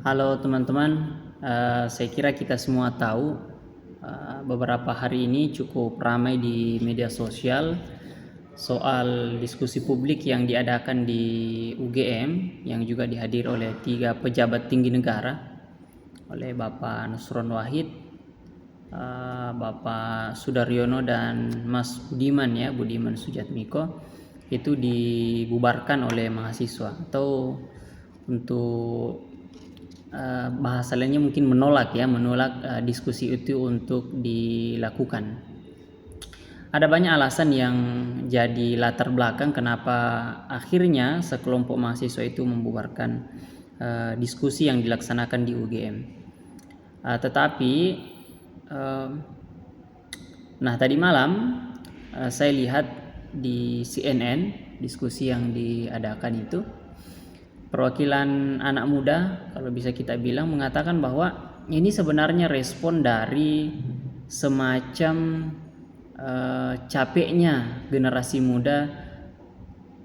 Halo teman-teman, saya kira kita semua tahu beberapa hari ini cukup ramai di media sosial soal diskusi publik yang diadakan di UGM yang juga dihadiri oleh 3 pejabat tinggi negara, oleh Bapak Nusron Wahid, Bapak Sudaryono dan Mas Budiman Sujatmiko. Itu dibubarkan oleh mahasiswa, atau untuk bahasa lainnya mungkin menolak diskusi itu untuk dilakukan. Ada banyak alasan yang jadi latar belakang kenapa akhirnya sekelompok mahasiswa itu membubarkan diskusi yang dilaksanakan di UGM. Tetapi tadi malam saya lihat di CNN diskusi yang diadakan itu, perwakilan anak muda kalau bisa kita bilang mengatakan bahwa ini sebenarnya respon dari semacam capeknya generasi muda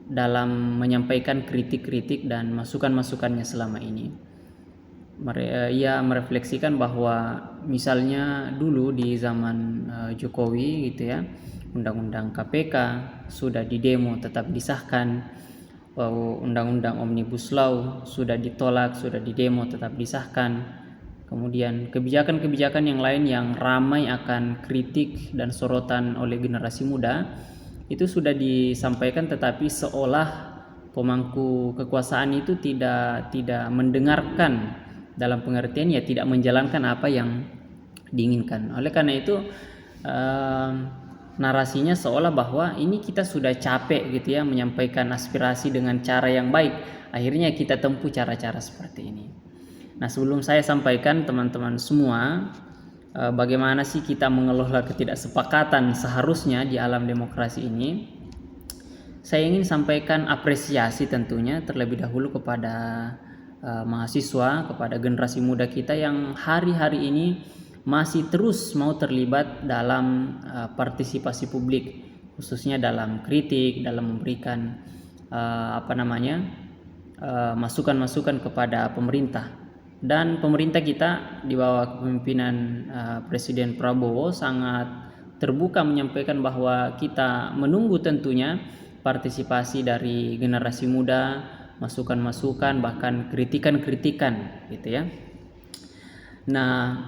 dalam menyampaikan kritik-kritik dan masukan-masukannya selama ini. Ia merefleksikan bahwa misalnya dulu di zaman Jokowi gitu ya, undang-undang KPK sudah didemo tetap disahkan, undang-undang Omnibus Law sudah ditolak, sudah didemo tetap disahkan. Kemudian kebijakan-kebijakan yang lain yang ramai akan kritik dan sorotan oleh generasi muda itu sudah disampaikan, tetapi seolah pemangku kekuasaan itu tidak mendengarkan, dalam pengertian ya tidak menjalankan apa yang diinginkan. Oleh karena itu narasinya seolah bahwa ini kita sudah capek gitu ya menyampaikan aspirasi dengan cara yang baik, akhirnya kita tempuh cara-cara seperti ini. Nah, sebelum saya sampaikan teman-teman semua bagaimana sih kita mengelola ketidaksepakatan seharusnya di alam demokrasi ini, saya ingin sampaikan apresiasi tentunya terlebih dahulu kepada mahasiswa, kepada generasi muda kita yang hari-hari ini masih terus mau terlibat dalam partisipasi publik, khususnya dalam kritik, dalam memberikan masukan-masukan kepada pemerintah. Dan pemerintah kita di bawah kepemimpinan Presiden Prabowo sangat terbuka menyampaikan bahwa kita menunggu tentunya partisipasi dari generasi muda, masukan-masukan, bahkan kritikan-kritikan gitu ya. Nah,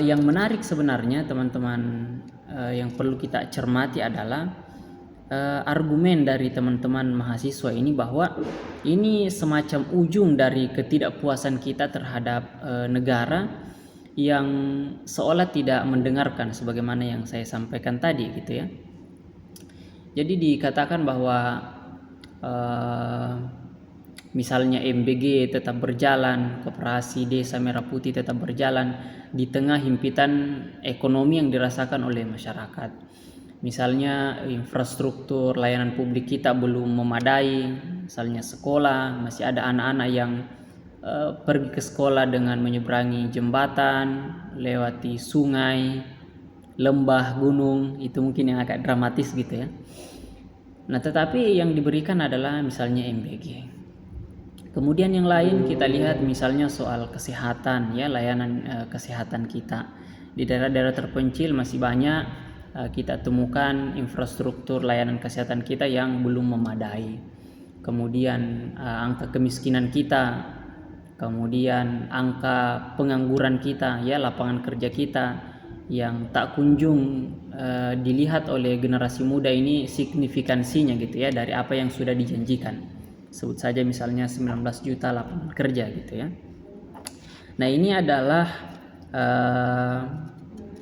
yang menarik sebenarnya teman-teman yang perlu kita cermati adalah argumen dari teman-teman mahasiswa ini bahwa ini semacam ujung dari ketidakpuasan kita terhadap negara yang seolah tidak mendengarkan, sebagaimana yang saya sampaikan tadi gitu ya. Jadi dikatakan bahwa misalnya MBG tetap berjalan, Koperasi Desa Merah Putih tetap berjalan di tengah himpitan ekonomi yang dirasakan oleh masyarakat. Misalnya infrastruktur layanan publik kita belum memadai, misalnya sekolah, masih ada anak-anak yang pergi ke sekolah dengan menyeberangi jembatan, lewati sungai, lembah, gunung, itu mungkin yang agak dramatis gitu ya. Nah, tetapi yang diberikan adalah misalnya MBG. Kemudian yang lain kita lihat misalnya soal kesehatan ya, layanan kesehatan kita. Di daerah-daerah terpencil masih banyak kita temukan infrastruktur layanan kesehatan kita yang belum memadai. Kemudian angka kemiskinan kita, kemudian angka pengangguran kita ya, lapangan kerja kita yang tak kunjung dilihat oleh generasi muda ini signifikansinya gitu ya dari apa yang sudah dijanjikan. Sebut saja misalnya 19 juta lapangan kerja gitu ya. Nah, ini adalah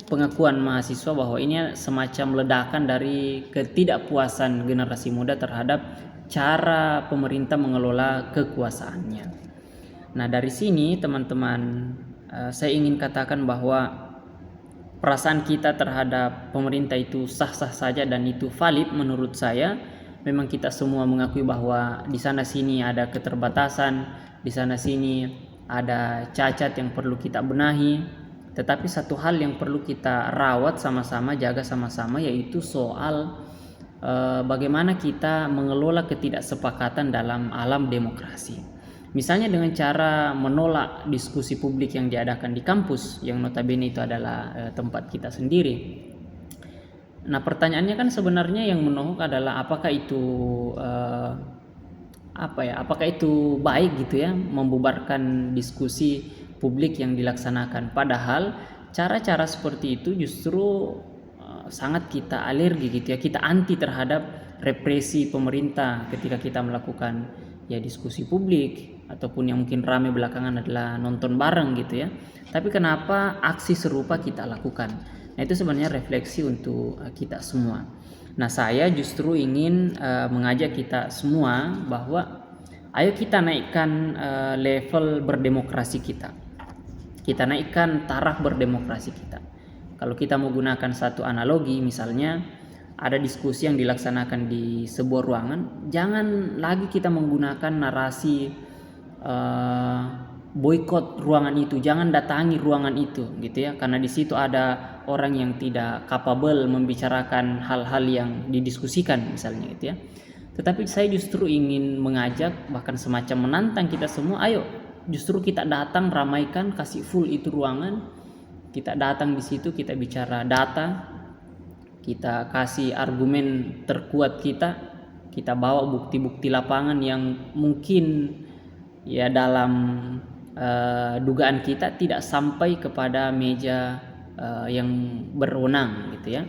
pengakuan mahasiswa bahwa ini semacam ledakan dari ketidakpuasan generasi muda terhadap cara pemerintah mengelola kekuasaannya. Nah, dari sini teman-teman saya ingin katakan bahwa perasaan kita terhadap pemerintah itu sah-sah saja dan itu valid menurut saya. Memang kita semua mengakui bahwa di sana sini ada keterbatasan, di sana sini ada cacat yang perlu kita benahi. Tetapi satu hal yang perlu kita rawat sama-sama, jaga sama-sama, yaitu soal bagaimana kita mengelola ketidaksepakatan dalam alam demokrasi. Misalnya dengan cara menolak diskusi publik yang diadakan di kampus, yang notabene itu adalah tempat kita sendiri. Nah, pertanyaannya kan sebenarnya yang menohok adalah apakah itu apakah itu baik gitu ya, membubarkan diskusi publik yang dilaksanakan. Padahal cara-cara seperti itu justru sangat kita alergi gitu ya, kita anti terhadap represi pemerintah ketika kita melakukan ya diskusi publik, ataupun yang mungkin ramai belakangan adalah nonton bareng gitu ya. Tapi kenapa aksi serupa kita lakukan? Nah, itu sebenarnya refleksi untuk kita semua. Nah, saya justru ingin mengajak kita semua bahwa ayo kita naikkan level berdemokrasi kita. Kita naikkan taraf berdemokrasi kita. Kalau kita menggunakan satu analogi, misalnya ada diskusi yang dilaksanakan di sebuah ruangan, jangan lagi kita menggunakan narasi boykot ruangan itu, jangan datangi ruangan itu gitu ya, karena di situ ada orang yang tidak capable membicarakan hal-hal yang didiskusikan misalnya gitu ya. Tetapi saya justru ingin mengajak, bahkan semacam menantang kita semua, ayo justru kita datang, ramaikan, kasih full itu ruangan, kita datang di situ, kita bicara data, kita kasih argumen terkuat kita bawa bukti-bukti lapangan yang mungkin ya dalam dugaan kita tidak sampai kepada meja yang berwenang gitu ya.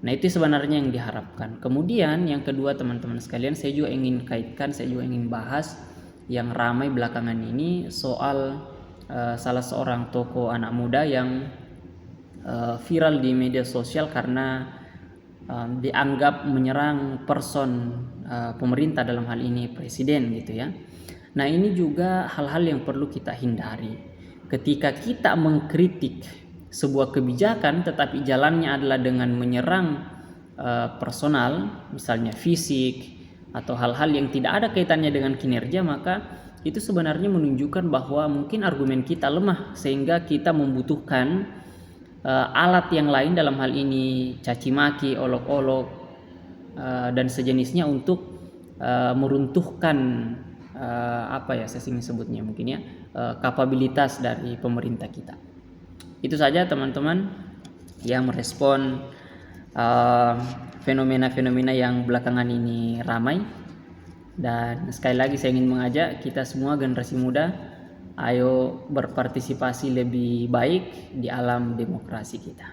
Nah, itu sebenarnya yang diharapkan. Kemudian yang kedua, teman-teman sekalian, saya juga ingin kaitkan, saya juga ingin bahas yang ramai belakangan ini soal salah seorang tokoh anak muda yang viral di media sosial karena dianggap menyerang person pemerintah, dalam hal ini presiden gitu ya. Nah, ini juga hal-hal yang perlu kita hindari. Ketika kita mengkritik sebuah kebijakan tetapi jalannya adalah dengan menyerang personal, misalnya fisik atau hal-hal yang tidak ada kaitannya dengan kinerja, maka itu sebenarnya menunjukkan bahwa mungkin argumen kita lemah sehingga kita membutuhkan alat yang lain, dalam hal ini caci maki, olok-olok dan sejenisnya untuk meruntuhkan saya ingin sebutnya mungkin ya kapabilitas dari pemerintah kita. Itu saja teman-teman yang merespon fenomena-fenomena yang belakangan ini ramai. Dan sekali lagi saya ingin mengajak kita semua generasi muda, ayo berpartisipasi lebih baik di alam demokrasi kita.